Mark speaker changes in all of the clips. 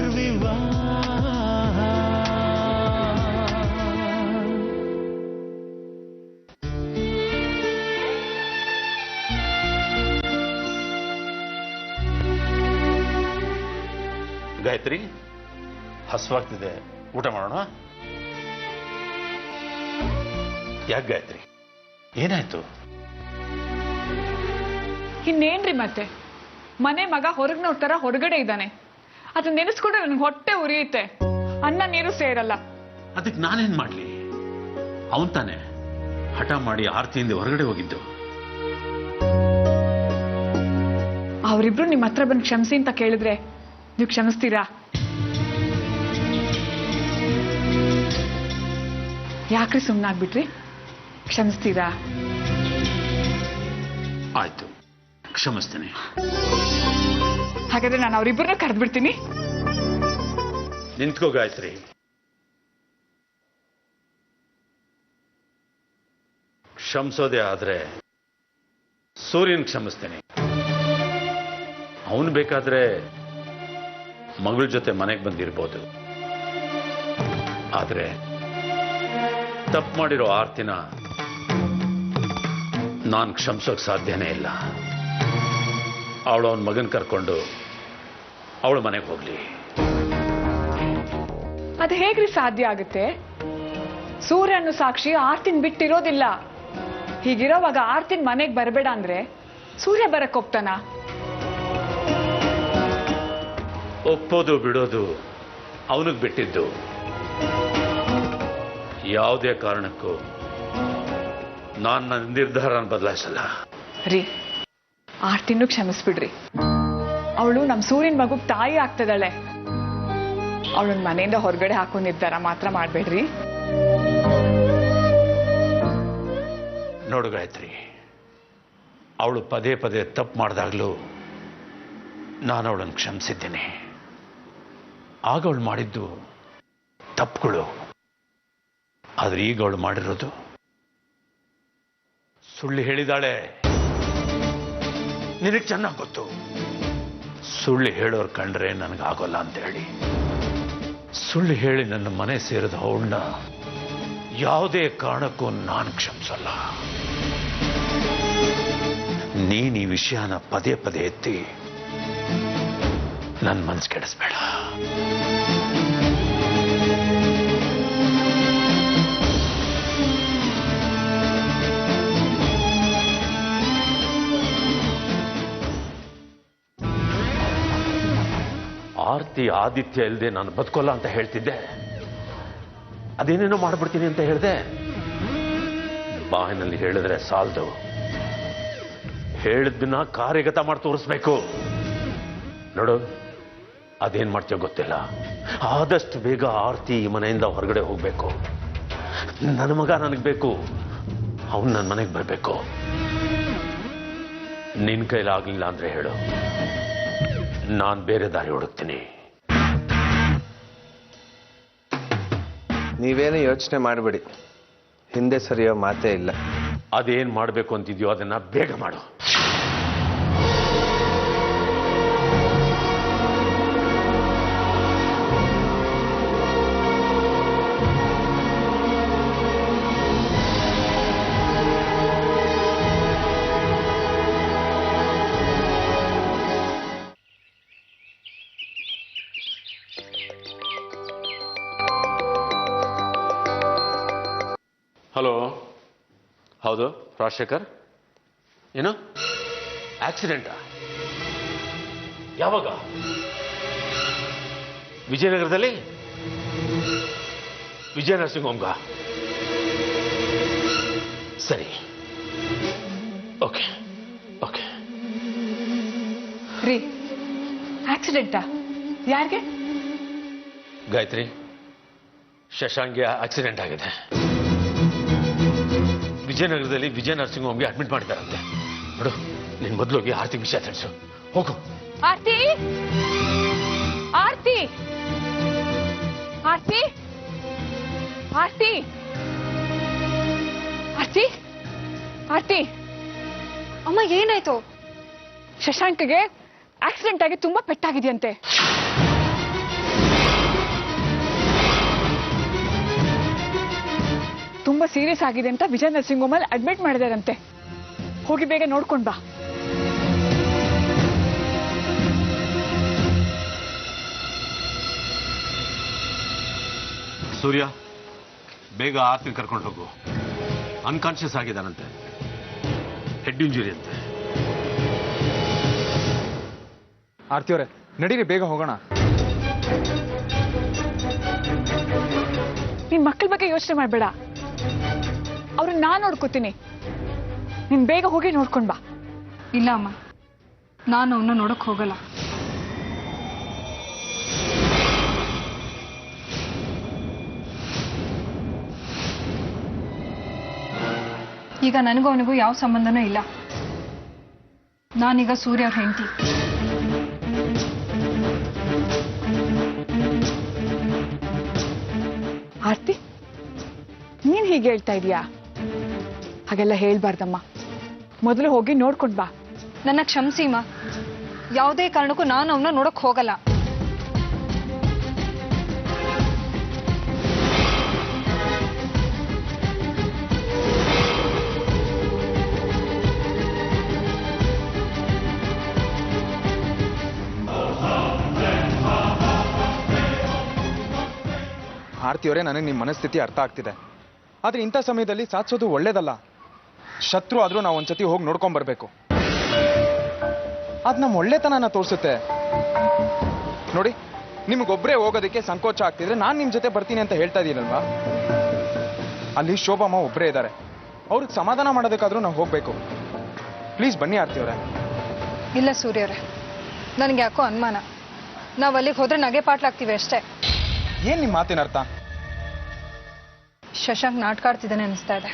Speaker 1: ಪುನರ್ವಿವಾಹ. ಗಾಯತ್ರಿ, ಹಸುವಾಗ್ತಿದೆ, ಊಟ ಮಾಡೋಣ. ಯಾಕೆ ಗಾಯತ್ರಿ, ಏನಾಯ್ತು?
Speaker 2: ಇನ್ನೇನ್ರಿ ಮತ್ತೆ, ಮನೆ ಮಗ ಹೊರಗ್ ನೋಡ್ತಾರ ಹೊರಗಡೆ ಇದ್ದಾನೆ. ಅದನ್ನ ನೆನೆಸ್ಕೊಂಡ್ರೆ ನನ್ಗೆ ಹೊಟ್ಟೆ ಉರಿಯುತ್ತೆ, ಅನ್ನ ನೀರು ಸೇರಲ್ಲ.
Speaker 1: ಅದಕ್ಕೆ ನಾನೇನ್ ಮಾಡ್ಲಿ? ಅವನ್ ತಾನೆ ಹಠ ಮಾಡಿ ಆರ್ತಿಯಿಂದ ಹೊರಗಡೆ ಹೋಗಿದ್ದು.
Speaker 2: ಅವರಿಬ್ರು ನಿಮ್ಮ ಹತ್ರ ಬಂದು ಕ್ಷಮಿಸಿ ಅಂತ ಕೇಳಿದ್ರೆ ನೀವು ಕ್ಷಮಿಸ್ತೀರಾ? ಯಾಕ್ರಿ ಸುಮ್ಮನಾಗ್ಬಿಟ್ರಿ? ಕ್ಷಮಿಸ್ತೀರಾ?
Speaker 1: ಆಯ್ತು, ಕ್ಷಮಿಸ್ತೇನೆ.
Speaker 2: ಹಾಗಾದ್ರೆ ನಾನು ಅವರಿಬ್ಬರನ್ನ ಕರೆದ್ಬಿಡ್ತೀನಿ.
Speaker 1: ನಿಂತ್ಕೋ ಗಾಯತ್ರಿ. ಕ್ಷಮಿಸೋದೇ ಆದ್ರೆ ಸೂರ್ಯನ್ ಕ್ಷಮಿಸ್ತೇನೆ. ಅವನು ಬೇಕಾದ್ರೆ ಮಗಳ ಜೊತೆ ಮನೆಗೆ ಬಂದಿರ್ಬೋದು, ಆದ್ರೆ ತಪ್ಪು ಮಾಡಿರೋ ಆರ್ತಿನ ನಾನು ಕ್ಷಮಿಸೋಕ್ ಸಾಧ್ಯನೇ ಇಲ್ಲ. ಅವಳು ಅವನ ಮಗನ್ ಕರ್ಕೊಂಡು ಅವಳು ಮನೆಗೆ ಹೋಗ್ಲಿ.
Speaker 2: ಅದು ಹೇಗ್ರಿ ಸಾಧ್ಯ ಆಗುತ್ತೆ? ಸೂರ್ಯನು ಸಾಕ್ಷಿ ಆರ್ತಿನ್ ಬಿಟ್ಟಿರೋದಿಲ್ಲ. ಹೀಗಿರೋವಾಗ ಆರ್ತಿನ್ ಮನೆಗೆ ಬರಬೇಡ ಅಂದ್ರೆ ಸೂರ್ಯ ಬರಕ್ ಹೋಗ್ತಾನ?
Speaker 1: ಒಪ್ಪೋದು ಬಿಡೋದು ಅವನಿಗೆ ಬಿಟ್ಟಿದ್ದು. ಯಾವುದೇ ಕಾರಣಕ್ಕೂ ನಾನು ನನ್ನ ನಿರ್ಧಾರನ ಬದಲಾಯಿಸಲ್ಲ.
Speaker 2: ರೀ, ಆರ್ತಿನೂ ಕ್ಷಮಿಸ್ಬಿಡ್ರಿ. ಅವಳು ನಮ್ ಸೂರ್ಯನ್ ಮಗುಗ್ ತಾಯಿ ಆಗ್ತದಾಳೆ. ಅವಳನ್ನ ಮನೆಯಿಂದ ಹೊರಗಡೆ ಹಾಕೋ ನಿರ್ಧಾರ ಮಾತ್ರ ಮಾಡ್ಬೇಡ್ರಿ.
Speaker 1: ನೋಡು ಗಾಯತ್ರಿ, ಅವಳು ಪದೇ ಪದೇ ತಪ್ಪು ಮಾಡಿದಾಗ್ಲೂ ನಾನು ಅವಳನ್ನು ಕ್ಷಮಿಸಿದ್ದೇನೆ. ಆಗ ಅವಳು ಮಾಡಿದ್ದು ತಪ್ಪುಗಳು, ಆದ್ರೆ ಈಗ ಅವಳು ಮಾಡಿರೋದು ಸುಳ್ಳು ಹೇಳಿದಾಳೆ. ನಿನಗೆ ಚೆನ್ನಾಗಿ ಗೊತ್ತು, ಸುಳ್ಳು ಹೇಳೋರು ಕಂಡ್ರೆ ನನಗಾಗೋಲ್ಲ ಅಂತ ಹೇಳಿ. ಸುಳ್ಳು ಹೇಳಿ ನನ್ನ ಮನೆ ಸೇರಿದ ಅವಳನ್ನ ಯಾವುದೇ ಕಾರಣಕ್ಕೂ ನಾನು ಕ್ಷಮಿಸಲ್ಲ. ನೀನ್ ಈ ವಿಷಯನ ಪದೇ ಪದೇ ಎತ್ತಿ ನನ್ನ ಮನಸ್ಸು ಕೆಡಿಸ್ಬೇಡ. ಆರ್ತಿ ಆದಿತ್ಯ ಇಲ್ಲದೆ ನಾನು ಬದುಕೋಲ್ಲ ಅಂತ ಹೇಳ್ತಿದ್ದೆ. ಅದೇನೇನೋ ಮಾಡ್ಬಿಡ್ತೀನಿ ಅಂತ ಹೇಳಿದೆ. ಬಾಯಿನಲ್ಲಿ ಹೇಳಿದ್ರೆ ಸಾಲದು, ಹೇಳಿದ್ದನ್ನ ಕಾರ್ಯಗತ ಮಾಡಿ ತೋರಿಸ್ಬೇಕು. ನೋಡು, ಅದೇನ್ ಮಾಡ್ತೀಯೋ ಗೊತ್ತಿಲ್ಲ. ಆದಷ್ಟು ಬೇಗ ಆರ್ತಿ ಈ ಮನೆಯಿಂದ ಹೊರಗಡೆ ಹೋಗ್ಬೇಕು. ನನ್ನ ಮಗ ನನಗೆ ಬೇಕು, ಅವನು ನನ್ನ ಮನೆಗೆ ಬರಬೇಕು. ನಿನ್ ಕೈಲಾಗ್ಲಿಲ್ಲ ಅಂದ್ರೆ ಹೇಳು, ನಾನು ಬೇರೆ ದಾರಿ ಹುಡುಕ್ತೀನಿ.
Speaker 3: ನೀವೇನು ಯೋಚನೆ ಮಾಡಬೇಡಿ, ಹಿಂದೆ ಸರಿಯೋ ಮಾತೇ ಇಲ್ಲ.
Speaker 1: ಅದೇನ್ ಮಾಡಬೇಕು ಅಂತಿದ್ಯೋ ಅದನ್ನ ಬೇಗ ಮಾಡು. ಹಲೋ, ಹೌದು ರಾಜಶೇಖರ್. ಏನು ಆಕ್ಸಿಡೆಂಟಾ? ಯಾವಾಗ? ವಿಜಯನಗರದಲ್ಲಿ? ವಿಜಯ ನರ್ಸಿಂಗ್ ಹೋಮ್ಗ? ಸರಿ, ಓಕೆ ಓಕೆ.
Speaker 2: ರೀ, ಆಕ್ಸಿಡೆಂಟಾ? ಯಾರಿಗೆ?
Speaker 1: ಗಾಯತ್ರಿ, ಶಶಾಂಕ್ಗೆ ಆಕ್ಸಿಡೆಂಟ್ ಆಗಿದೆ. ವಿಜಯನಗರದಲ್ಲಿ ವಿಜಯ ನರ್ಸಿಂಗ್ ಹೋಮ್ಗೆ ಅಡ್ಮಿಟ್ ಮಾಡಿದಾರಂತೆ. ನೋಡು, ನಿನ್ ಮೊದಲೋಗಿ ಆರ್ತಿ ವಿಷಯ ತಿಳಿಸು. ಹೋಗು.
Speaker 2: ಆರ್ತಿ, ಆರ್ತಿ, ಆರ್ತಿ, ಆರ್ತಿ, ಆರ್ತಿ, ಆರ್ತಿ.
Speaker 4: ಅಮ್ಮ, ಏನಾಯ್ತು?
Speaker 2: ಶಶಾಂಕ್ಗೆ ಆಕ್ಸಿಡೆಂಟ್ ಆಗಿ ತುಂಬಾ ಪೆಟ್ಟಾಗಿದೆಯಂತೆ. ತುಂಬಾ ಸೀರಿಯಸ್ ಆಗಿದೆ ಅಂತ ವಿಜಯ ನರ್ಸಿಂಗ್ ಹೋಮ್ ಅಲ್ಲಿ ಅಡ್ಮಿಟ್ ಮಾಡಿದಾರಂತೆ. ಹೋಗಿ ಬೇಗ ನೋಡ್ಕೊಂಡ್ ಬಾ.
Speaker 1: ಸೂರ್ಯ, ಬೇಗ ಆರ್ತಿನ ಕರ್ಕೊಂಡು ಹೋಗು. ಅನ್ಕಾನ್ಶಿಯಸ್ ಆಗಿದ್ದಾನಂತೆ, ಹೆಡ್ ಇಂಜುರಿ ಅಂತೆ.
Speaker 5: ಆರ್ತಿಯವರೇ, ನಡೀರಿ, ಬೇಗ ಹೋಗೋಣ.
Speaker 2: ನಿನ್ ಮಕ್ಕಳ ಬಗ್ಗೆ ಯೋಚನೆ ಮಾಡ್ಬೇಡ, ಅವ್ರನ್ನ ನಾನ್ ನೋಡ್ಕೋತೀನಿ. ನೀನ್ ಬೇಗ ಹೋಗಿ ನೋಡ್ಕೊಂಡ್ ಬಾ.
Speaker 4: ಇಲ್ಲ ಅಮ್ಮ, ನಾನು ಅವನ್ನ ನೋಡಕ್ ಹೋಗಲ್ಲ. ಈಗ ನನಗೂ ಅವನಿಗೂ ಯಾವ ಸಂಬಂಧನೂ ಇಲ್ಲ. ನಾನೀಗ ಸೂರ್ಯ ಅವ್ರ ಹೆಂಡತಿ.
Speaker 2: ಆರ್ತಿ, ನೀನ್ ಹೀಗೆ ಹೇಳ್ತಾ ಇದೀಯಾ? ಹಾಗೆಲ್ಲ ಹೇಳ್ಬಾರ್ದಮ್ಮ. ಮೊದಲು ಹೋಗಿ ನೋಡ್ಕೊಂಡ್ ಬಾ.
Speaker 4: ನನ್ನ ಕ್ಷಮಿಸಿಮ್ಮ, ಯಾವುದೇ ಕಾರಣಕ್ಕೂ ನಾನು ಅವನ್ನ ನೋಡಕ್ ಹೋಗಲ್ಲ.
Speaker 5: ಆರ್ತಿಯವರೇ, ನನಗೆ ನಿಮ್ಮ ಮನಸ್ಥಿತಿ ಅರ್ಥ ಆಗ್ತಿದೆ. ಆದರೆ ಇಂಥ ಸಮಯದಲ್ಲಿ ಸಾಧಿಸೋದು ಒಳ್ಳೇದಲ್ಲ. ಶತ್ರು ಆದರೂ ನಾವು ಒಂದ್ಸತಿ ಹೋಗಿ ನೋಡ್ಕೊಂಬರ್ಬೇಕು. ಅದು ನಮ್ಮ ಒಳ್ಳೆತನನ ತೋರಿಸುತ್ತೆ. ನೋಡಿ, ನಿಮಗೊಬ್ಬರೇ ಹೋಗೋದಕ್ಕೆ ಸಂಕೋಚ ಆಗ್ತಿದ್ರೆ ನಾನು ನಿಮ್ಮ ಜೊತೆ ಬರ್ತೀನಿ ಅಂತ ಹೇಳ್ತಾ ಇದ್ದೀನಲ್ವಾ? ಅಲ್ಲಿ ಶೋಭಮ್ಮ ಒಬ್ಬರೇ ಇದ್ದಾರೆ. ಅವ್ರಿಗೆ ಸಮಾಧಾನ ಮಾಡೋದಕ್ಕಾದ್ರೂ ನಾವು ಹೋಗಬೇಕು. ಪ್ಲೀಸ್ ಬನ್ನಿ ಆರ್ತಿಯವರೇ.
Speaker 4: ಇಲ್ಲ ಸೂರ್ಯವ್ರೆ, ನನಗೆ ಯಾಕೋ ಅನುಮಾನ. ನಾವು ಅಲ್ಲಿಗೆ ಹೋದ್ರೆ ನಗೆ ಪಾಟ್ಲಾಗ್ತೀವಿ ಅಷ್ಟೇ.
Speaker 5: ಏನ್ ನಿಮ್ಮ ಮಾತಿನ ಅರ್ಥ?
Speaker 4: ಶಶಾಂಕ್ ನಾಟಕ ಆಡ್ತಿದ್ದಾನೆ ಅನಿಸ್ತಾ ಇದೆ.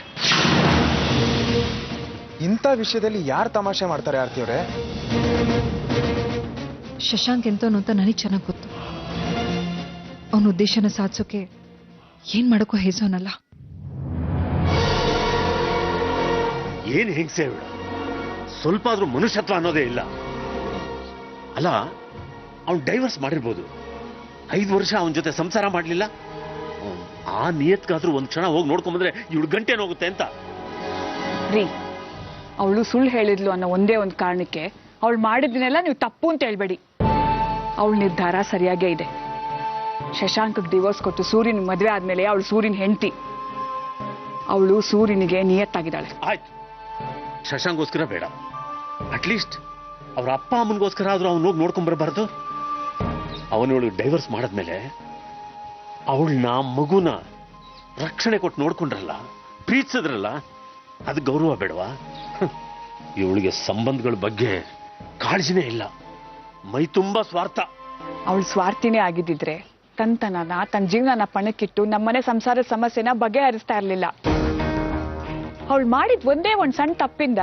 Speaker 5: ಇಂಥ ವಿಷಯದಲ್ಲಿ ಯಾರು ತಮಾಷೆ ಮಾಡ್ತಾರೆ ಆರ್ತಿಯವರೇ?
Speaker 6: ಶಶಾಂಕ್ ಎಂತವನು ಅಂತ ನನಗೆ ಚೆನ್ನಾಗಿ ಗೊತ್ತು. ಅವನ ಉದ್ದೇಶನ ಸಾಧಿಸೋಕೆ ಏನ್ ಮಾಡೋಕ್ಕೋ ಹೇಸೋನಲ್ಲ.
Speaker 1: ಏನ್ ಹಿಂಸೆ ಬಿಡ, ಸ್ವಲ್ಪ ಆದ್ರೂ ಮನುಷ್ಯತ್ವ ಅನ್ನೋದೇ ಇಲ್ಲ. ಅಲ್ಲ, ಅವ್ನು ಡೈವರ್ಸ್ ಮಾಡಿರ್ಬೋದು, 5 ವರ್ಷ ಅವನ ಜೊತೆ ಸಂಸಾರ ಮಾಡಲಿಲ್ಲ. ಆ ನಿಯತ್ಗಾದ್ರೂ ಒಂದ್ ಕ್ಷಣ ಹೋಗಿ ನೋಡ್ಕೊಂಬಂದ್ರೆ ಇವಳು ಗಂಟೆನೋಗುತ್ತೆ ಅಂತ.
Speaker 2: ರೀ, ಅವಳು ಸುಳ್ಳು ಹೇಳಿದ್ಲು ಅನ್ನೋ ಒಂದೇ ಒಂದು ಕಾರಣಕ್ಕೆ ಅವಳು ಮಾಡಿದ್ನೆಲ್ಲ ನೀವು ತಪ್ಪು ಅಂತ ಹೇಳ್ಬೇಡಿ. ಅವಳ ನಿರ್ಧಾರ ಸರಿಯಾಗೇ ಇದೆ. ಶಶಾಂಕ್ ಡಿವೋರ್ಸ್ ಕೊಟ್ಟು ಸೂರ್ಯನ ಮದುವೆ ಆದ್ಮೇಲೆ ಅವಳು ಸೂರ್ಯನ ಹೆಂಡತಿ. ಅವಳು ಸೂರ್ಯನಿಗೆ ನಿಯತ್ತಾಗಿದ್ದಾಳೆ.
Speaker 1: ಆಯ್ತು, ಶಶಾಂಕ್ಗೋಸ್ಕರ ಬೇಡ, ಅಟ್ಲೀಸ್ಟ್ ಅವ್ರ ಅಪ್ಪ ಅಮ್ಮನಿಗೋಸ್ಕರ ಆದ್ರೂ ಅವ್ನು ಹೋಗಿ ನೋಡ್ಕೊಂಡ್ಬರ್ಬಾರ್ದು. ಅವನವಳು ಡೈವರ್ಸ್ ಮಾಡಿದ್ಮೇಲೆ ಅವಳನ್ನ ಮಗುನ ರಕ್ಷಣೆ ಕೊಟ್ಟು ನೋಡ್ಕೊಂಡ್ರಲ್ಲ, ಪ್ರೀತಿಸಿದ್ರಲ್ಲ, ಅದು ಗೌರವ ಬೇಡವಾ? ಇವಳಿಗೆ ಸಂಬಂಧಗಳ ಬಗ್ಗೆ ಕಾಳಜಿನೇ ಇಲ್ಲ, ಮೈ ತುಂಬಾ ಸ್ವಾರ್ಥ.
Speaker 2: ಅವಳು ಸ್ವಾರ್ಥಿನೇ ಆಗಿದ್ದಿದ್ರೆ ತನ್ನ ಜೀವನನ ಪಣಕ್ಕಿಟ್ಟು ನಮ್ಮನೆ ಸಂಸಾರದ ಸಮಸ್ಯೆನ ಬಗೆಹರಿಸ್ತಾ ಇರ್ಲಿಲ್ಲ. ಅವಳು ಮಾಡಿದ್ ಒಂದೇ ಒಂದ್ ಸಣ್ಣ ತಪ್ಪಿಂದ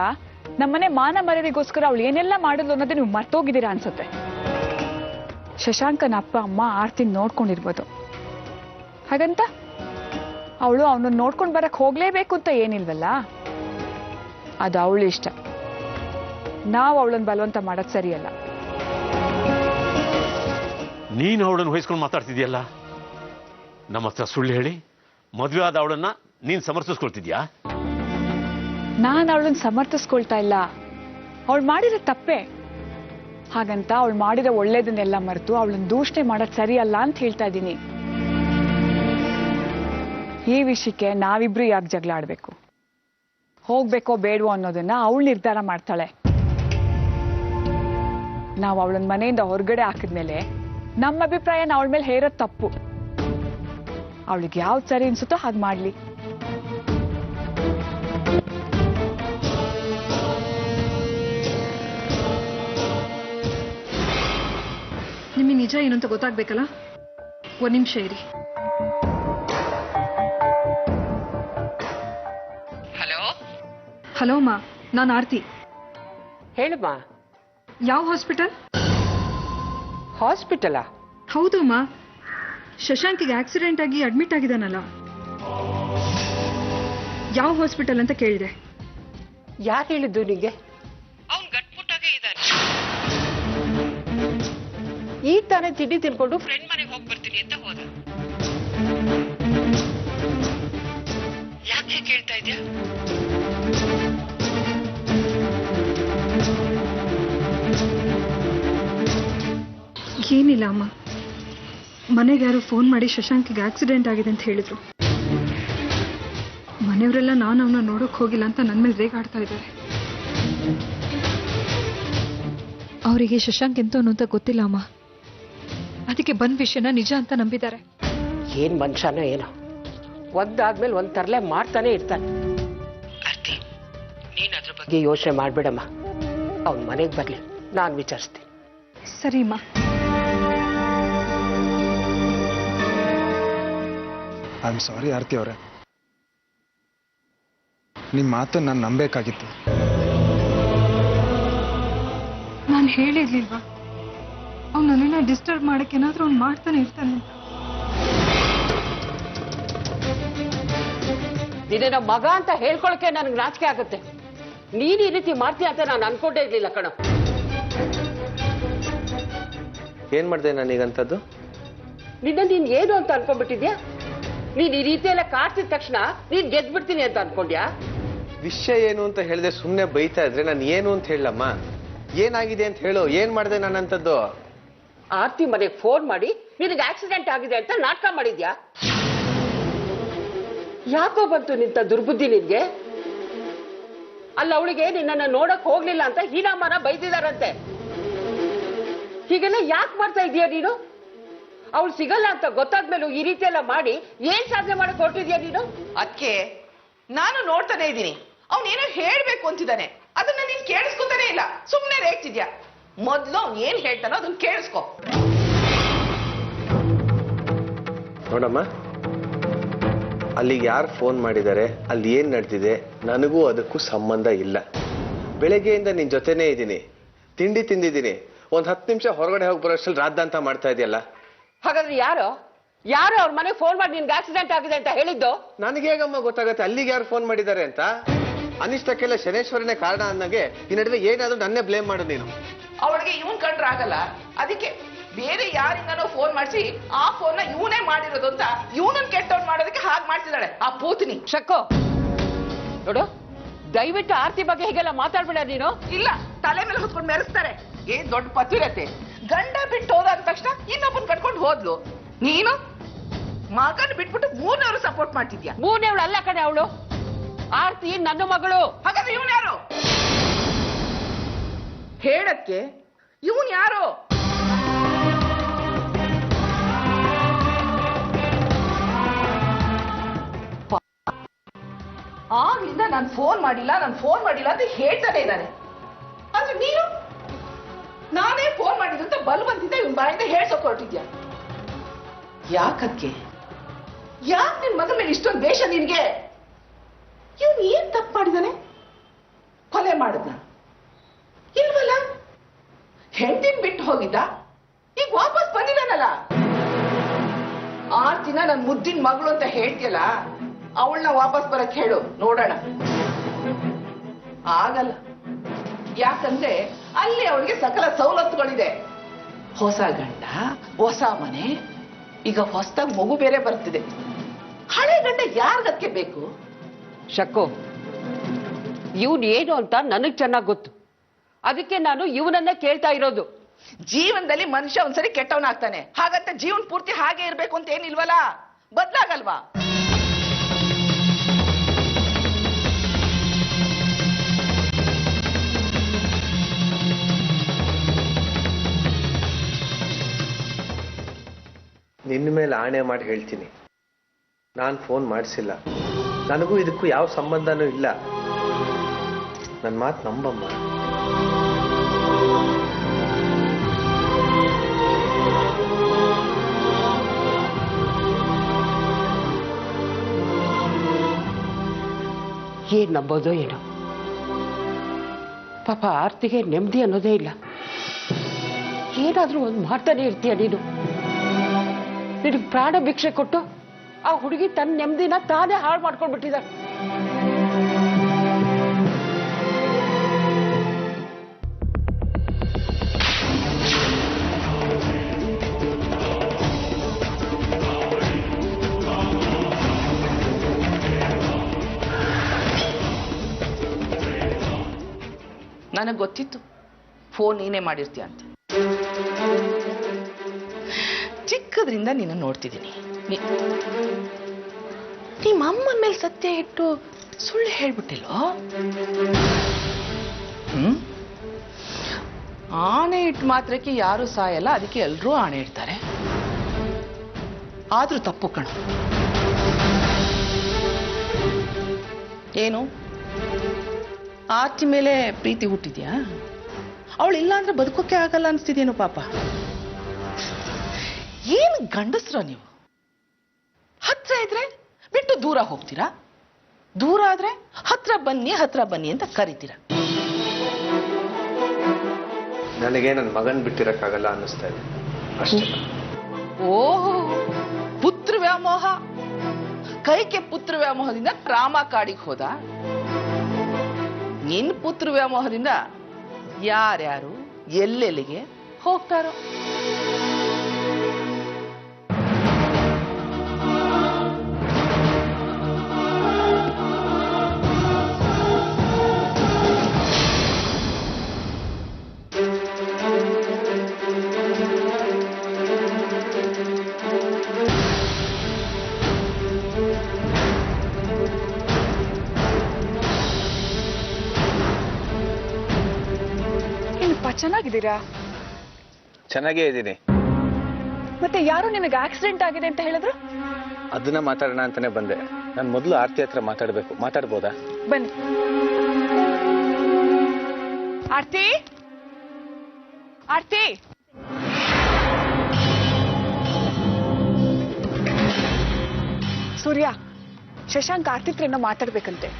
Speaker 2: ನಮ್ಮನೆ ಮಾನ ಮರ್ಯಾದೆಗೋಸ್ಕರ ಅವಳು ಏನೆಲ್ಲ ಮಾಡಿದ್ಲು ಅನ್ನೋದೇ ನೀವು ಮರ್ತೋಗಿದ್ದೀರಾ ಅನ್ಸುತ್ತೆ. ಶಶಾಂಕನ ಅಪ್ಪ ಅಮ್ಮ ಆರ್ತಿನ ನೋಡ್ಕೊಂಡಿರ್ಬೋದು, ಹಾಗಂತ ಅವಳು ಅವನನ್ನ ನೋಡ್ಕೊಂಡು ಬರಕ್ ಹೋಗ್ಲೇಬೇಕು ಅಂತ ಏನಿಲ್ವಲ್ಲ. ಅದು ಅವಳು ಇಷ್ಟ. ನಾವು ಅವಳನ್ನ ಬಲವಂತ ಮಾಡೋದು ಸರಿಯಲ್ಲ.
Speaker 1: ನೀನು ಅವಳನ್ನು ವಹಿಸ್ಕೊಂಡು ಮಾತಾಡ್ತಿದ್ಯಲ್ಲ, ನಮ್ಮ ಹತ್ರ ಸುಳ್ಳು ಹೇಳಿ ಮದುವೆ ಆದ ಅವಳನ್ನ ನೀನ್ ಸಮರ್ಥಿಸ್ಕೊಳ್ತಿದ್ಯಾ?
Speaker 2: ನಾನು ಅವಳನ್ನ ಸಮರ್ಥಿಸ್ಕೊಳ್ತಾ ಇಲ್ಲ, ಅವಳು ಮಾಡಿರೋ ತಪ್ಪೆ. ಹಾಗಂತ ಅವಳು ಮಾಡಿರೋ ಒಳ್ಳೇದನ್ನೆಲ್ಲ ಮರೆತು ಅವಳನ್ನ ದೂಷಣೆ ಮಾಡೋದು ಸರಿಯಲ್ಲ ಅಂತ ಹೇಳ್ತಾ ಇದ್ದೀನಿ. ಈ ವಿಷಯಕ್ಕೆ ನಾವಿಬ್ರು ಯಾಕೆ ಜಗಳ ಆಡ್ಬೇಕು? ಹೋಗ್ಬೇಕೋ ಬೇಡವೋ ಅನ್ನೋದನ್ನ ಅವಳು ನಿರ್ಧಾರ ಮಾಡ್ತಾಳೆ. ನಾವು ಅವಳನ್ನ ಮನೆಯಿಂದ ಹೊರಗಡೆ ಹಾಕಿದ್ಮೇಲೆ ನಮ್ಮ ಅಭಿಪ್ರಾಯನ ಅವಳ ಮೇಲೆ ಹೇರೋದು ತಪ್ಪು. ಅವಳಿಗೆ ಯಾವ್ದು ಸರಿ ಅನ್ಸುತ್ತೋ ಹಾಗೆ ಮಾಡ್ಲಿ.
Speaker 4: ನಿಮಗೆ ನಿಜ ಏನು ಅಂತ ಗೊತ್ತಾಗ್ಬೇಕಲ್ಲ, ಒಂದ್ ನಿಮಿಷ ಇರಿ. ಹಲೋ ಅಮ್ಮ, ನಾನು ಆರ್ತಿ.
Speaker 7: ಹೇಳಮ್ಮ.
Speaker 4: ಯಾವ ಹಾಸ್ಪಿಟಲ್?
Speaker 7: ಹಾಸ್ಪಿಟಲಾ?
Speaker 4: ಹೌದು ಅಮ್ಮ, ಶಶಾಂಕಿಗೆ ಆಕ್ಸಿಡೆಂಟ್ ಆಗಿ ಅಡ್ಮಿಟ್ ಆಗಿದ್ದಾನಲ್ಲ, ಯಾವ ಹಾಸ್ಪಿಟಲ್ ಅಂತ ಕೇಳಿದೆ.
Speaker 7: ಯಾರು ಹೇಳಿದ್ದು ನಿಂಗೆ? ಈ ತಾನೇ ತಿಂಡಿ ತಿನ್ಕೊಂಡು ಫ್ರೆಂಡ್ ಮನೆಗೆ ಹೋಗಿ ಬರ್ತೀನಿ ಅಂತ ಹೋದ. ಯಾಕೆ ಕೇಳ್ತಾ ಇದ್ಯಾ?
Speaker 6: ಏನಿಲ್ಲ ಅಮ್ಮ, ಮನೆಗೆ ಯಾರೋ ಫೋನ್ ಮಾಡಿ ಶಶಾಂಕಿಗೆ ಆಕ್ಸಿಡೆಂಟ್ ಆಗಿದೆ ಅಂತ ಹೇಳಿದ್ರು. ಮನೆಯವರೆಲ್ಲ ನಾನು ಅವನ್ನ ನೋಡೋಕೆ ಹೋಗಿಲ್ಲ ಅಂತ ನನ್ನ ಮೇಲೆ ರೇಗಾಡ್ತಾ ಇದ್ದಾರೆ. ಅವರಿಗೆ ಶಶಾಂಕ್ ಎಂತವನು ಅಂತ ಗೊತ್ತಿಲ್ಲ ಅಮ್ಮ, ಅದಕ್ಕೆ ಬಂದ ವಿಷಯನ ನಿಜ ಅಂತ ನಂಬಿದ್ದಾರೆ.
Speaker 7: ಏನ್ ಮನುಷ್ಯನೋ ಏನೋ, ಒಂದಾದ್ಮೇಲೆ ಒಂದ್ ತರಲೆ ಮಾಡ್ತಾನೆ ಇರ್ತಾನೆ. ಅರ್ತಿ, ನೀನ್ ಅದ್ರ ಬಗ್ಗೆ ಯೋಚನೆ ಮಾಡ್ಬೇಡಮ್ಮ. ಅವ್ನ್ ಮನೆಗೆ ಬರ್ಲಿ, ನಾನ್ ವಿಚಾರಿಸ್ತೀನಿ.
Speaker 6: ಸರಿ ಅಮ್ಮ.
Speaker 5: ಐ ಆಮ್ ಸಾರಿ ಆರ್ತಿ ಅವರೇ, ನಿಮ್ಮ ಮಾತು ನಾನು ನಂಬೇಕಾಗಿತ್ತು.
Speaker 6: ನಾನು ಹೇಳಿರ್ಲಿಲ್ವಾ ಅವ್ನು ನನ್ನನ್ನ ಡಿಸ್ಟರ್ಬ್ ಮಾಡಕ್ಕೆ ಏನಾದ್ರೂ ಅವ್ನು ಮಾಡ್ತಾನೆ ಇರ್ತಾನೆ ಅಂತ.
Speaker 7: ನಿನ್ನ ಮಗ ಅಂತ ಹೇಳ್ಕೊಳಕ್ಕೆ ನನಗೆ ನಾಚಿಕೆ ಆಗುತ್ತೆ. ನೀನ್ ಈ ರೀತಿ ಮಾಡ್ತೀಯ ಅಂತ ನಾನು ಅನ್ಕೊಂಡೇ ಇರ್ಲಿಲ್ಲ ಕಣ.
Speaker 3: ಏನ್ ಮಾಡಿದೆ ನಾನೀಗಂಥದ್ದು?
Speaker 7: ನೀನ್ ಏನು ಅಂತ ಅನ್ಕೊಂಡ್ಬಿಟ್ಟಿದ್ಯಾ? ನೀನ್ ಈ ರೀತಿ ಎಲ್ಲ ಕಾಡ್ತಿದ ತಕ್ಷಣ ನೀನ್ ಗೆದ್ಬಿಡ್ತೀನಿ ಅಂತ ಅನ್ಕೊಂಡ್ಯಾ?
Speaker 3: ವಿಷಯ ಏನು ಅಂತ ಹೇಳಿದೆ, ಸುಮ್ಮನೆ ಬೈತಾ ಇದ್ರೆ ನಾನು ಏನು ಅಂತ ಹೇಳಮ್ಮ? ಏನಾಗಿದೆ ಅಂತ ಹೇಳು, ಏನ್ ಮಾಡಿದೆ ನಾನಂತದ್ದು?
Speaker 7: ಆರ್ತಿ ಮನೆಗೆ ಫೋನ್ ಮಾಡಿ ನಿನಗೆ ಆಕ್ಸಿಡೆಂಟ್ ಆಗಿದೆ ಅಂತ ನಾಟಕ ಮಾಡಿದ್ಯಾ? ಯಾಕೋ ಬಂತು ನಿಂತ ದುರ್ಬುದ್ಧಿ ನಿನ್ಗೆ? ಅಲ್ಲ, ಅವಳಿಗೆ ನಿನ್ನನ್ನ ನೋಡಕ್ ಹೋಗ್ಲಿಲ್ಲ ಅಂತ ಹೀನಾಮಾನ ಬೈದಿದಾರಂತೆ. ಹೀಗೆಲ್ಲ ಯಾಕೆ ಮಾಡ್ತಾ ಇದೀಯ ನೀನು? ಅವಳು ಸಿಗಲ್ಲ ಅಂತ ಗೊತ್ತಾದ್ಮೇಲೂ ಈ ರೀತಿ ಎಲ್ಲ ಮಾಡಿ ಏನ್ ಸಾಧನೆ ಮಾಡಕ್ ಹೊರಟಿದ್ಯಾ ನೀನು?
Speaker 8: ಅದಕ್ಕೆ ನಾನು ನೋಡ್ತಾನೆ ಇದ್ದೀನಿ, ಅವನೇನೋ ಹೇಳ್ಬೇಕು ಅಂತಿದ್ದಾನೆ, ಅದನ್ನ ನೀನ್ ಕೇಳಿಸ್ಕೊತಾನೆ ಇಲ್ಲ, ಸುಮ್ನೆ ರೇಗ್ತಿದ್ಯಾ. ಮೊದ್ಲು ಅವ್ನು ಏನ್ ಹೇಳ್ತಾನೋ ಅದನ್ನ ಕೇಳಿಸ್ಕೊ.
Speaker 3: ನೋಡಮ್ಮ, ಅಲ್ಲಿಗೆ ಯಾರು ಫೋನ್ ಮಾಡಿದ್ದಾರೆ, ಅಲ್ಲಿ ಏನ್ ನಡೆದಿದೆ, ನನಗೂ ಅದಕ್ಕೂ ಸಂಬಂಧ ಇಲ್ಲ. ಬೆಳಗ್ಗೆಯಿಂದ ನಿನ್ ಜೊತೆನೇ ಇದ್ದೀನಿ, ತಿಂಡಿ ತಿಂದಿದ್ದೀನಿ. ಒಂದ್ 10 ನಿಮಿಷ ಹೊರಗಡೆ ಹೋಗಿ ಬರೋಷ್ಟ್ರಲ್ಲಿ ರಾದ್ದಾಂತ ಮಾಡ್ತಾ ಇದೆಯಲ್ಲ.
Speaker 7: ಹಾಗಾದ್ರೆ ಯಾರು ಅವ್ರ ಮನೆಗೆ ಫೋನ್ ಮಾಡಿ ನಿನ್ಗೆ ಆಕ್ಸಿಡೆಂಟ್ ಆಗಿದೆ ಅಂತ ಹೇಳಿದ್ದು?
Speaker 3: ನನಗೆ ಹೇಗಮ್ಮ ಗೊತ್ತಾಗತ್ತೆ ಅಲ್ಲಿಗೆ ಯಾರು ಫೋನ್ ಮಾಡಿದ್ದಾರೆ ಅಂತ? ಅನಿಷ್ಟಕ್ಕೆಲ್ಲ ಶನೇಶ್ವರನೇ ಕಾರಣ ಅನ್ನಂಗೆ ಈ ನಡುವೆ ಏನಾದ್ರೂ ನನ್ನೇ ಬ್ಲೇಮ್ ಮಾಡು ನೀನು.
Speaker 8: ಅವಳಿಗೆ ಇವನ್ ಕಂಡ್ರೆ ಆಗಲ್ಲ, ಅದಕ್ಕೆ ಬೇರೆ ಯಾರಿಂದನೋ ಫೋನ್ ಮಾಡಿಸಿ ಆ ಫೋನ್ ನ ಇವನೇ ಮಾಡಿರೋದು ಅಂತ ಇವನನ್ನ ಕೆಟ್ಟವ್ನ್ ಮಾಡೋದಕ್ಕೆ ಹಾಗೆ ಮಾಡ್ತಿದ್ದಾಳೆ ಆ ಪೂತಿನಿ.
Speaker 7: ಶಕ್ಕೋ, ನೋಡು, ದಯವಿಟ್ಟು ಆರ್ತಿ ಬಗ್ಗೆ ಹೀಗೆಲ್ಲ ಮಾತಾಡ್ಬೇಡ ನೀನು.
Speaker 8: ಇಲ್ಲ, ತಲೆ ಮೇಲೆ ಹೊತ್ಕೊಂಡು ಮೆರೆಸ್ತಾರೆ. ಏನ್ ದೊಡ್ಡ ಪತಿರತೆ, ಗಂಡ ಬಿಟ್ಟು ಹೋದ ಅಂದ ತಕ್ಷಣ ಇನ್ನೊಬ್ಬನ್ ಕಟ್ಕೊಂಡು ಹೋದ್ಲು. ನೀನು ಮಗನ್ ಬಿಟ್ಬಿಟ್ಟು ಮೂರನೇವ್ರು ಸಪೋರ್ಟ್ ಮಾಡ್ತಿದ್ಯಾ?
Speaker 7: ಮೂರನೇವಳು ಅಲ್ಲ ಕಣೆ ಅವಳು, ಆರ್ತಿ ನನ್ನ ಮಗಳು.
Speaker 8: ಹಾಗಾದ್ರೆ ಇವನ್ ಯಾರು ಹೇಳಕ್ಕೆ? ಇವನ್ ಯಾರು? ಆಗ್ಲಿಂದ ನಾನು ಫೋನ್ ಮಾಡಿಲ್ಲ ಅಂತ ಹೇಳ್ತಾನೆ ಇದ್ದಾನೆ. ಆದ್ರೆ ನೀನು ನಾನೇ ಫೋನ್ ಮಾಡಿದಂತ ಬಲವಂತಿಂದ ಇವನ್ ಬಾಯಿಂದ ಹೇಳ್ಸೋಕ್ ಹೊರಟಿದ್ಯಾ? ಯಾಕಕ್ಕೆ? ಯಾಕೆ ನಿನ್ ಮಗನ ಮೇಲೆ ಇಷ್ಟೊಂದು ದ್ವೇಷ ನಿನ್ಗೆ? ಇವನ್ ಏನ್ ತಪ್ಪು ಮಾಡಿದಾನೆ? ಕೊಲೆ ಮಾಡಿದ್ನ? ಇಲ್ವಲ್ಲ, ಹೆಂಡತಿನ್ ಬಿಟ್ಟು ಹೋಗಿದ್ದ, ಈಗ ವಾಪಸ್ ಬಂದಿದ್ದಾನಲ್ಲ. ಆರ್ತಿನ ನನ್ ಮುದ್ದಿನ ಮಗಳು ಅಂತ ಹೇಳ್ತಿಯಲ್ಲ, ಅವಳನ್ನ ವಾಪಸ್ ಬರಕ್ ಹೇಳು, ನೋಡೋಣ. ಆಗಲ್ಲ, ಯಾಕಂದ್ರೆ ಅಲ್ಲಿ ಅವಳಿಗೆ ಸಕಲ ಸವಲತ್ತುಗಳಿದೆ. ಹೊಸ ಗಂಡ, ಹೊಸ ಮನೆ, ಈಗ ಹೊಸದಾಗಿ ಮಗು ಬೇರೆ ಬರ್ತಿದೆ. ಹಳೆ ಗಂಡ ಯಾರ್ಗಕ್ಕೆ ಬೇಕು?
Speaker 7: ಶಕ್ಕೋ, ಇವನ್ ಏನು ಅಂತ ನನಗ್ ಚೆನ್ನಾಗ್ ಗೊತ್ತು. ಅದಕ್ಕೆ ನಾನು ಇವನನ್ನ ಕೇಳ್ತಾ ಇರೋದು.
Speaker 8: ಜೀವನದಲ್ಲಿ ಮನುಷ್ಯ ಒಂದ್ಸರಿ ಕೆಟ್ಟವನಾಗ್ತಾನೆ, ಹಾಗಂತ ಜೀವನ ಪೂರ್ತಿ ಹಾಗೆ ಇರ್ಬೇಕು ಅಂತ ಏನಿಲ್ವಲ್ಲ, ಬದ್ಲಾಗಲ್ವಾ?
Speaker 3: ನಿನ್ನ ಮೇಲೆ ಆಣೆ ಮಾಡಿ ಹೇಳ್ತೀನಿ, ನಾನು ಫೋನ್ ಮಾಡಿಸಿಲ್ಲ. ನನಗೂ ಇದಕ್ಕೂ ಯಾವ ಸಂಬಂಧನೂ ಇಲ್ಲ. ನನ್ನ ಮಾತು ನಂಬಮ್ಮ.
Speaker 7: ಏನ್ ನಂಬೋದೋ ಏನೋ. ಪಾಪ ಆರ್ತಿಗೆ ನೆಮ್ಮದಿ ಅನ್ನೋದೇ ಇಲ್ಲ. ಏನಾದ್ರೂ ಒಂದು ಮಾಡ್ತಾನೆ ಇರ್ತೀಯ ನೀನು. ನಿನಗೆ ಪ್ರಾಣ ಭಿಕ್ಷೆ ಕೊಟ್ಟು ಆ ಹುಡುಗಿ ತನ್ನ ನೆಮ್ಮದಿನ ತಾನೇ ಹಾಳು ಮಾಡ್ಕೊಂಡ್ಬಿಟ್ಟಿದ್ದಾರೆ.
Speaker 8: ನನಗೆ ಗೊತ್ತಿತ್ತು ಫೋನ್ ನೀನೇ ಮಾಡಿರ್ತೀಯ ಅಂತ. ಚಿಕ್ಕದ್ರಿಂದ ನಿನ್ನ ನೋಡ್ತಿದ್ದೀನಿ. ನಿಮ್ಮ ಅಮ್ಮನ ಮೇಲೆ ಸತ್ಯ ಇಟ್ಟು ಸುಳ್ಳು ಹೇಳ್ಬಿಟ್ಟಿಲ್ವೋ? ಆಣೆ ಇಟ್ಟು ಮಾತ್ರಕ್ಕೆ ಯಾರು ಸಾಯಲ್ಲ, ಅದಕ್ಕೆ ಎಲ್ಲರೂ ಆಣೆ ಇಡ್ತಾರೆ. ಆದ್ರೂ ತಪ್ಪು ಕಣ. ಏನು ಆರ್ತಿ ಮೇಲೆ ಪ್ರೀತಿ ಹುಟ್ಟಿದ್ಯಾ? ಅವಳು ಇಲ್ಲ ಅಂದ್ರೆ ಬದುಕೋಕೆ ಆಗಲ್ಲ ಅನ್ಸ್ತಿದೇನು ಪಾಪ? ಏನು ಗಂಡಸ್ರ ನೀವು? ಹತ್ರ ಇದ್ರೆ ಬಿಟ್ಟು ದೂರ ಹೋಗ್ತೀರಾ, ದೂರ ಆದ್ರೆ ಹತ್ರ ಬನ್ನಿ ಅಂತ ಕರಿತೀರಾ.
Speaker 3: ನನಗೆ ನನ್ನ ಮಗನ್ ಬಿಟ್ಟಿರಕ್ಕಾಗಲ್ಲ ಅನ್ನಿಸ್ತಾ ಇದೆ ಅಷ್ಟೇ.
Speaker 8: ಓಹೋ, ಪುತ್ರ ವ್ಯಾಮೋಹ. ಕೈಕೆ ಪುತ್ರ ವ್ಯಾಮೋಹದಿಂದ ರಾಮ ಕಾಡಿಗೆ ಹೋದ. ನಿನ್ ಪುತ್ರ ವ್ಯಾಮೋಹದಿಂದ ಯಾರ್ಯಾರು ಎಲ್ಲೆಲ್ಲಿಗೆ ಹೋಗ್ತಾರೋ.
Speaker 2: ಚೆನ್ನಾಗಿದ್ದೀರಾ?
Speaker 3: ಚೆನ್ನಾಗೇ ಇದ್ದೀನಿ.
Speaker 2: ಮತ್ತೆ ಯಾರು ನಿಮಗೆ ಆಕ್ಸಿಡೆಂಟ್ ಆಗಿದೆ ಅಂತ ಹೇಳಿದ್ರು?
Speaker 3: ಅದನ್ನ ಮಾತಾಡೋಣ ಅಂತಾನೆ ಬಂದೆ. ನಾನು ಮೊದಲು ಆರ್ತಿ ಹತ್ರ ಮಾತಾಡ್ಬೇಕು. ಮಾತಾಡ್ಬೋದಾ?
Speaker 2: ಬನ್ನಿ. ಆರ್ತಿ, ಆರ್ತಿ, ಸೂರ್ಯ, ಶಶಾಂಕ್ ಆರ್ತಿ ಹತ್ರ ಏನೋ ಮಾತಾಡ್ಬೇಕಂತೆ.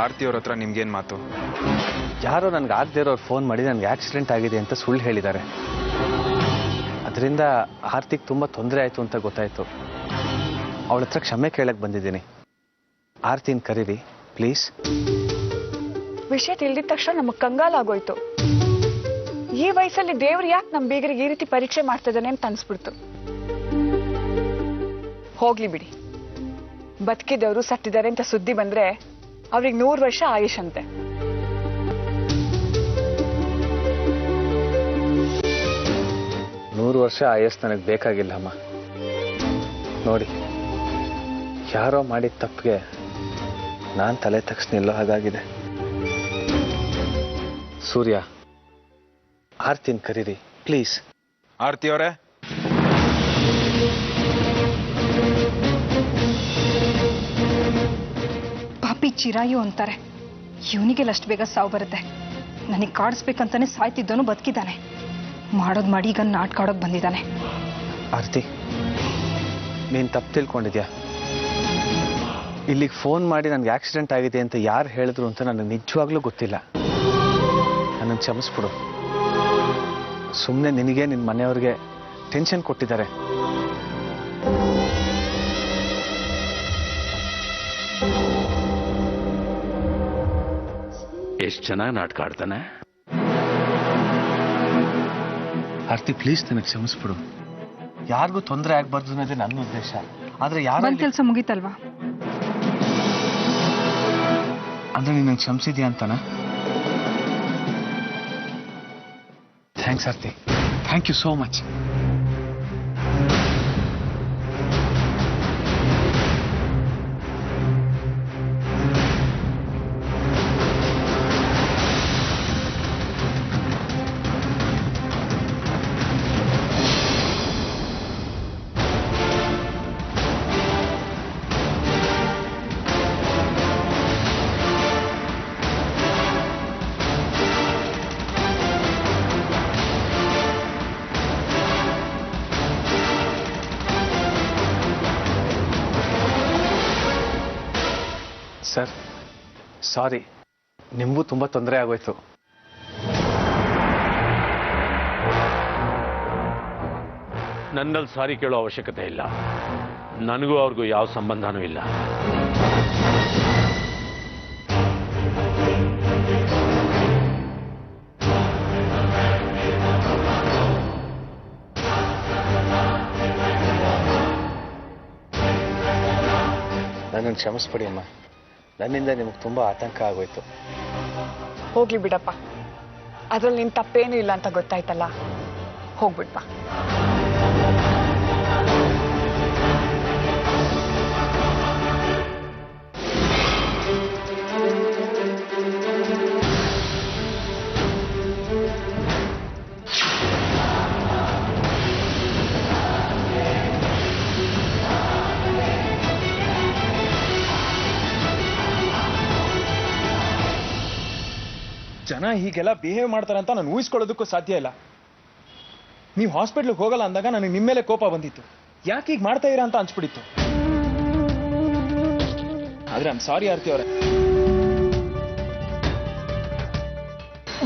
Speaker 5: ಆರ್ತಿ ಅವ್ರ ಹತ್ರ ನಿಮ್ಗೇನ್ ಮಾತು?
Speaker 3: ಯಾರೋ ನನ್ಗೆ ಆಗದೆ ಇರೋರು ಫೋನ್ ಮಾಡಿ ನನಗೆ ಆಕ್ಸಿಡೆಂಟ್ ಆಗಿದೆ ಅಂತ ಸುಳ್ಳು ಹೇಳಿದ್ದಾರೆ. ಅದರಿಂದ ಆರ್ತಿಗೆ ತುಂಬ ತೊಂದರೆ ಆಯಿತು ಅಂತ ಗೊತ್ತಾಯಿತು. ಅವಳ ಹತ್ರ ಕ್ಷಮೆ ಕೇಳಕ್ಕೆ ಬಂದಿದ್ದೀನಿ. ಆರ್ತಿನ ಕರೀರಿ ಪ್ಲೀಸ್.
Speaker 2: ವಿಷಯ ತಿಳಿದ ತಕ್ಷಣ ನಮಗೆ ಕಂಗಾಲಾಗೋಯ್ತು. ಈ ವಯಸ್ಸಲ್ಲಿ ದೇವ್ರು ಯಾಕೆ ನಮ್ಮ ಬೀಗರಿಗೆ ಈ ರೀತಿ ಪರೀಕ್ಷೆ ಮಾಡ್ತಿದ್ದಾನೆ ಅಂತ ಅನ್ಸ್ಬಿಡ್ತು. ಹೋಗ್ಲಿ ಬಿಡಿ, ಬದುಕಿದವರು ಸತ್ತಿದ್ದಾರೆ ಅಂತ ಸುದ್ದಿ ಬಂದ್ರೆ ಅವ್ರಿಗೆ 100 ವರ್ಷ ಆಯುಷ್ ಅಂತೆ.
Speaker 3: ವರ್ಷ ಆಯಸ್ ನನಗೆ ಬೇಕಾಗಿಲ್ಲ ಅಮ್ಮ. ನೋಡಿ, ಯಾರೋ ಮಾಡಿದ ತಪ್ಪಿಗೆ ನಾನು ತಲೆ ತಕ್ಷಣ ನಿಲ್ಲೋ ಹಾಗಾಗಿದೆ. ಸೂರ್ಯ, ಆರ್ತಿನ ಕರೀರಿ ಪ್ಲೀಸ್.
Speaker 5: ಆರ್ತಿ ಅವರೇ,
Speaker 4: ಪಾಪಿ ಚಿರಾಯು ಅಂತಾರೆ. ಇವನಿಗೆಲ್ಲ ಅಷ್ಟು ಬೇಗ ಸಾವು ಬರುತ್ತೆ. ನನಗೆ ಕಾಡಿಸ್ಬೇಕಂತಾನೆ ಸಾಯ್ತಿದ್ದವನು ಬದುಕಿದ್ದಾನೆ. ಮಾಡೋದು ಮಾಡಿ ಈಗ ನಾಟಕ ಆಡೋಕೆ ಬಂದಿದ್ದಾನೆ.
Speaker 3: ಆರ್ತಿ, ನೀನು ತಪ್ಪು ತಿಳ್ಕೊಂಡಿದ್ಯಾ? ಇಲ್ಲಿಗೆ ಫೋನ್ ಮಾಡಿ ನನಗೆ ಆಕ್ಸಿಡೆಂಟ್ ಆಗಿದೆ ಅಂತ ಯಾರು ಹೇಳಿದ್ರು ಅಂತ ನನಗೆ ನಿಜವಾಗ್ಲೂ ಗೊತ್ತಿಲ್ಲ. ನನ್ನನ್ನು ಕ್ಷಮಿಸ್ಬಿಡು. ಸುಮ್ಮನೆ ನಿನಗೆ ನಿನ್ನ ಮನೆಯವ್ರಿಗೆ ಟೆನ್ಷನ್ ಕೊಟ್ಟಿದ್ದಾರೆ.
Speaker 1: ಎಷ್ಟು ಚೆನ್ನಾಗಿ ನಾಟಕ ಆಡ್ತಾನೆ.
Speaker 3: ಆರ್ತಿ ಪ್ಲೀಸ್, ನನಗೆ ಕ್ಷಮಿಸ್ಬಿಡು. ಯಾರಿಗೂ ತೊಂದರೆ ಆಗ್ಬಾರ್ದು ಅನ್ನೋದೇ ನನ್ನ ಉದ್ದೇಶ. ಆದ್ರೆ ಯಾರು
Speaker 4: ಕೆಲಸ ಮುಗೀತಲ್ವಾ?
Speaker 3: ಅಂದ್ರೆ ನೀನು ಕ್ಷಮಿಸಿದ್ಯಾ ಅಂತಾನ? Thanks Aarti, thank you so much. Sir, sorry, ನಿಮಗೂ ತುಂಬ ತೊಂದರೆ ಆಗೋಯ್ತು.
Speaker 1: ನನ್ನಲ್ಲಿ ಸಾರಿ ಕೇಳೋ ಅವಶ್ಯಕತೆ ಇಲ್ಲ. ನನಗೂ ಅವ್ರಿಗೂ ಯಾವ ಸಂಬಂಧನೂ ಇಲ್ಲ.
Speaker 3: ನನ್ನನ್ನು ಕ್ಷಮಿಸ್ಬಿಡಿ ಅಮ್ಮ. ನನ್ನಿಂದ ನಿಮಗೆ ತುಂಬ ಆತಂಕ ಆಗೋಯ್ತು.
Speaker 2: ಹೋಗ್ಲಿ ಬಿಡಪ್ಪ, ಅದ್ರಲ್ಲಿ ನಿನ್ ತಪ್ಪೇನೂ ಇಲ್ಲ ಅಂತ ಗೊತ್ತಾಯ್ತಲ್ಲ, ಹೋಗ್ಬಿಡ್ಪ.
Speaker 5: ಜನ ಹೀಗೆಲ್ಲ ಬಿಹೇವ್ ಮಾಡ್ತಾರೆ ಅಂತ ನಾನು ಊಹಿಸ್ಕೊಳ್ಳೋದಕ್ಕೂ ಸಾಧ್ಯ ಇಲ್ಲ. ನೀವು ಹಾಸ್ಪಿಟ್ಲಿಗೆ ಹೋಗಲ್ಲ ಅಂದಾಗ ನನಗೆ ನಿಮ್ಮ ಮೇಲೆ ಕೋಪ ಬಂದಿತ್ತು. ಯಾಕೆ ಹೀಗೆ ಮಾಡ್ತಾ ಇರಾ ಅಂತ ಅನ್ಸ್ಬಿಟ್ಟಿತ್ತು. ಆದ್ರೆ ಐ ಆಮ್ ಸಾರಿ ಆರ್ತಿ ಅವರೇ.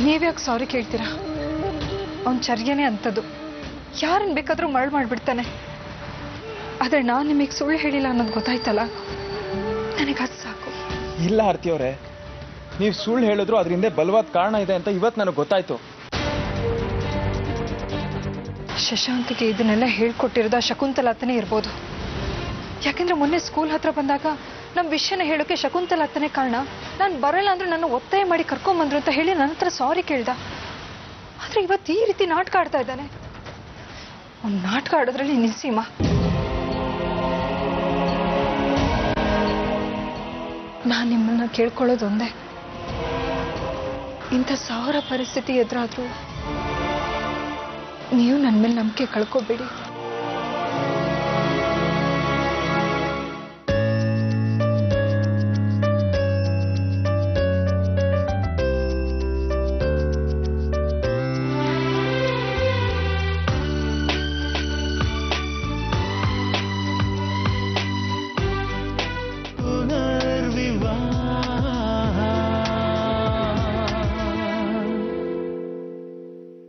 Speaker 4: ನೀವ್ಯಾಕೆ ಸಾರಿ ಕೇಳ್ತೀರಾ? ಅವನ ಚರ್ಯನೇ ಅಂಥದ್ದು, ಯಾರನ್ನ ಬೇಕಾದ್ರೂ ಮರಳು ಮಾಡಿಬಿಡ್ತಾನೆ. ಆದ್ರೆ ನಾನು ನಿಮಗೆ ಸುಳ್ಳು ಹೇಳಿಲ್ಲ ಅನ್ನೋದು ಗೊತ್ತಾಯ್ತಲ್ಲ, ನನಗೆ ಅದು ಸಾಕು.
Speaker 5: ಇಲ್ಲ ಆರ್ತಿ ಅವರೇ, ನೀವು ಸುಳ್ಳು ಹೇಳಿದ್ರು ಅದರಿಂದ ಬಲವಾದ ಕಾರಣ ಇದೆ ಅಂತ ಇವತ್ತು ನನಗೆ ಗೊತ್ತಾಯ್ತು.
Speaker 4: ಶಶಾಂಕ್ಗೆ ಇದನ್ನೆಲ್ಲ ಹೇಳ್ಕೊಟ್ಟಿರೋದ ಶಕುಂತಲಾತನೇ ಇರ್ಬೋದು. ಯಾಕೆಂದ್ರೆ ಮೊನ್ನೆ ಸ್ಕೂಲ್ ಹತ್ರ ಬಂದಾಗ ನಮ್ಮ ವಿಷಯನ ಹೇಳೋಕೆ ಶಕುಂತಲಾತನೇ ಕಾರಣ. ನಾನು ಬರಲ್ಲ ಅಂದ್ರೆ ನನ್ನ ಒತ್ತಾಯ ಮಾಡಿ ಕರ್ಕೊಂಬಂದ್ರು ಅಂತ ಹೇಳಿ ನನ್ನ ಹತ್ರ ಸಾರಿ ಕೇಳ್ದ. ಆದ್ರೆ ಇವತ್ತು ಈ ರೀತಿ ನಾಟಕ ಆಡ್ತಾ ಇದ್ದಾನೆ. ಅವ್ನು ನಾಟಕ ಆಡೋದ್ರಲ್ಲಿ ನಿಲ್ಸಿಮ್ಮ. ನಾನು ನಿಮ್ಮನ್ನ ಕೇಳ್ಕೊಳ್ಳೋದೊಂದೇ, ಇಂಥ 1000 ಪರಿಸ್ಥಿತಿ ಎದುರಾದ್ರೂ ನೀವು ನನ್ನ ಮೇಲೆ ನಂಬಿಕೆ ಕಳ್ಕೋಬೇಡಿ.